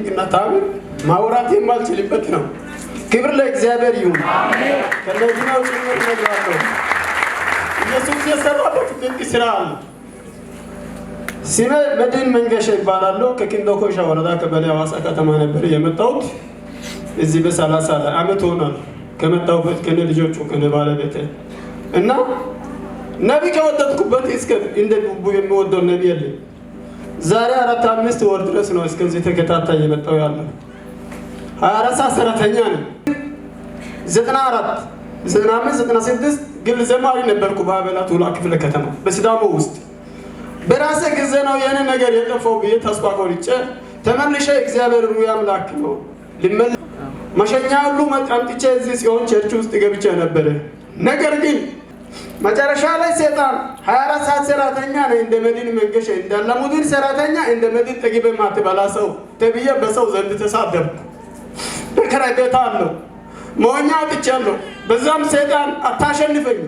ድንቅና ታምር ማውራት የማልችልበት ነው። ክብር ለእግዚአብሔር ይሁን። አሜን። ከነዚህ ነው ጭምር ነግራለሁ። ኢየሱስ የሰራበት ድንቅ ስራ አለ። ስሜ መድህን መንገሻ ይባላል። ከኪንዶኮሻ ወረዳ ከበሌ ሐዋሳ ከተማ ነበር የመጣሁት። እዚህ በ30 ዓመት ሆኗል ከመጣሁበት ከነ ልጆቹ ከነ ባለቤቴ እና ነቢ ከወደድኩበት እስከ እንደ ልቡ የሚወደው ነቢ የለም። ዛሬ 4-5 ወር ድረስ ነው እስከዚህ ተከታታይ የመጣው ያለው 24 ሰዓት ሰራተኛ ነኝ። 94 96 ግል ዘማሪ ነበርኩ በአበላት ውላ ክፍለ ከተማ በሲዳሞ ውስጥ። በራሴ ጊዜ ነው የኔ ነገር የጠፋው ብዬ ተስፋ ቆርጬ ተመልሼ እግዚአብሔር ሩያ አምላክ ነው ልመል መሸኛ ሁሉ መጣምጥቼ እዚህ ጽዮን ቸርች ውስጥ ገብቼ ነበር። ነገር ግን መጨረሻ ላይ ሰይጣን 24 ሰዓት ሰራተኛ ነኝ እንደ መድህን መንገሻ እንዳለሙድን ሰራተኛ እንደ መድህን ጠግቤ ማትበላ ሰው ተብዬ በሰው ዘንድ ተሳደብኩ። በከራይ ቤት አለው ሞኛ አጥቻለሁ። በዛም ሰይጣን አታሸንፈኝ።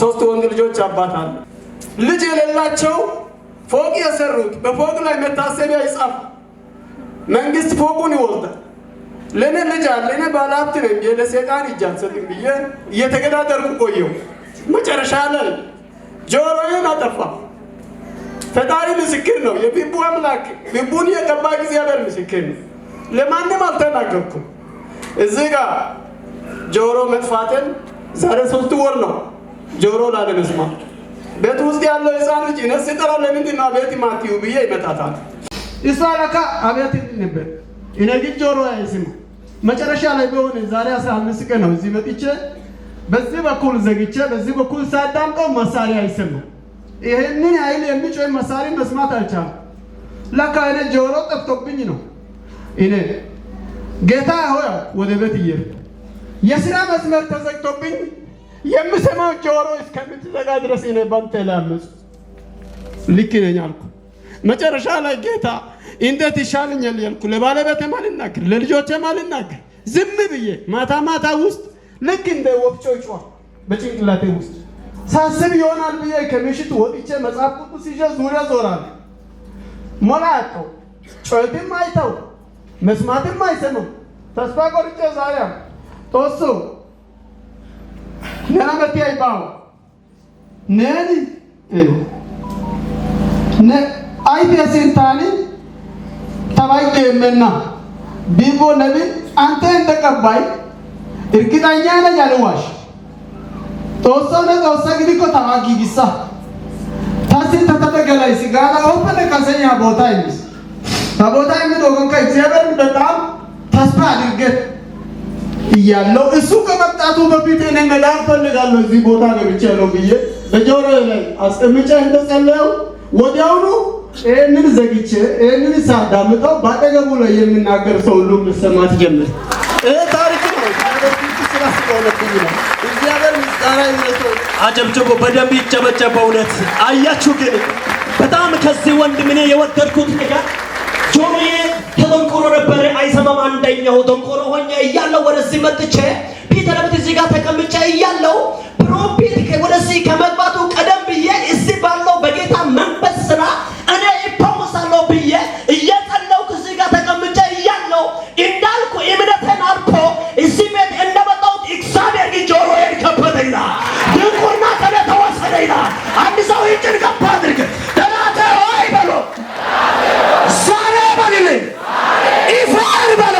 3 ወንድ ልጆች አባት አለ። ልጅ የሌላቸው ፎቅ የሰሩት በፎቅ ላይ መታሰቢያ ይጻፍ መንግስት ፎቁን ይወስዳል። ለኔ ልጅ አለ እኔ ባለሀብት ነኝ ለሰይጣን እጅ አልሰጥም ብዬ እየተገዳደርኩ ቆየሁ። መጨረሻ ላይ ጆሮዬን አጠፋ። ፈጣሪ ምስክር ነው። የቢቡ አምላክ ቢቡን የቀባ እግዚአብሔር ምስክር ነው። ለማንም አልተናገርኩም። እዚህ ጋር ጆሮ መጥፋትን ዛሬ 3 ወር ነው ጆሮ ላለመስማት። ቤት ውስጥ ያለው ሕፃን ልጅ እኔ ስጠራ ለምንድን ነው አቤት ማትዩ ብዬ ይመታታል። እሷ ለካ አቤት ነበር እኔ ግን ጆሮ አይስማ። መጨረሻ ላይ ቢሆን ዛሬ 15 ቀን ነው እዚህ መጥቼ በዚህ በኩል ዘግቼ በዚህ በኩል ሳዳምጠው መሳሪያ አይሰማም። ይሄንን አይል የሚጮህ መሳሪያ መስማት አልቻልኩም። ለካ እኔ ጆሮ ጠፍቶብኝ ነው። እኔ ጌታ ሆይ ወደ ቤት እየሄድኩ የሥራ መስመር ተዘግቶብኝ የምሰማው ጆሮ እስከምትዘጋ ድረስ እኔ ባንተ ላይ አመፅኩ። ልክ ነኝ አልኩ። መጨረሻ ላይ ጌታ እንዴት ይሻለኛል ያልኩ ለባለቤቴ ማልናገር ለልጆቼ ማልናገር ዝም ብዬ ማታ ማታ ውስጥ ልክ እንደ ወፍጮ ይጮህ በጭንቅላቴ ውስጥ ሳስብ ይሆናል ብዬ ከምሽት ወጥቼ መጽሐፍ ቅዱስ ይዤ ዙሪያ ዞራለሁ። ሞላቀው ጮህም አይተው መስማትም አይሰማም። ተስፋ ቆርጬ ዛሬ ጦሱ ነናመት ያይባው አይቴ ሲንታኒ ተባይከመና ቢቦ ነቢ አንተ እንደቀባይ እርግጠኛ ነኝ ያለዋሽ ጦሶነ ጦሳ ግዲኮ ታማጊ ቢሳ ታሲ ተተተገላይ ሲጋራ ኦፈለ ከሰኛ ቦታ ይምስ ታቦታ የሚዶገን ከእግዚአብሔር በጣም ተስፋ አድርገህ እያለው እሱ ከመጣቱ በፊት እኔ መዳን ፈልጋለሁ እዚህ ቦታ ገብቻለሁ ብዬ በጆሮዬ ላይ አስቀምጬ እንደጸለየው ወዲያውኑ ይህንን ዘግቼ ይህንን ሳዳምጠው ባጠገቡ ላይ የሚናገር ሰው ሁሉ መስማት ጀመረ። ታሪክ ነው። ስራ ስለሆነብኝ ነው። እግዚአብሔር ምስጋና ይሁን። አጨብጭቦ በደንብ ይጨበጨብ። በእውነት አያችሁ። ግን በጣም ከዚህ ወንድም እኔ የወደድኩት ነገር ጆሮዬ ተደንቆሮ ነበር አይሰማም። አንደኛው ደንቆሮ ሆኜ እያለው ወደዚህ መጥቼ ፊት ለፊት እዚህ ጋር ተቀምጬ እያለው ፕሮፊት ወደዚህ ከመግባቱ ቀደም ብዬ እዚህ ባለው በጌታ መንፈስ ስራ እኔ ይፈወሳለሁ ብዬ እየጸለይኩ እዚህ ጋር ተቀምጬ እያለው እንዳልኩ እምነቴን አልፎ እዚህ ቤት እንደመጣሁት እግዚአብሔር ግን ጆሮዬን ከፈተኝና ድንቁርና ከኔ ተወሰደኝና አንድ ሰው ይጭን ገባ አድርግ ጠላቴ ሆይ በሎ ዛሬ በልልኝ ኢፋር በሎ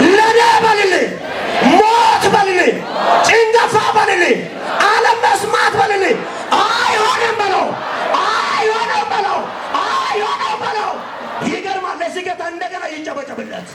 ለኔ በልልኝ ሞት በልልኝ ጭንገፋ በልልኝ ዓለም መስማት በልልኝ አይሆንም በለው አይሆንም በለው አይሆንም በለው። ይገርማል። ለዚህ ጌታ እንደገና ይጨበጨብለት።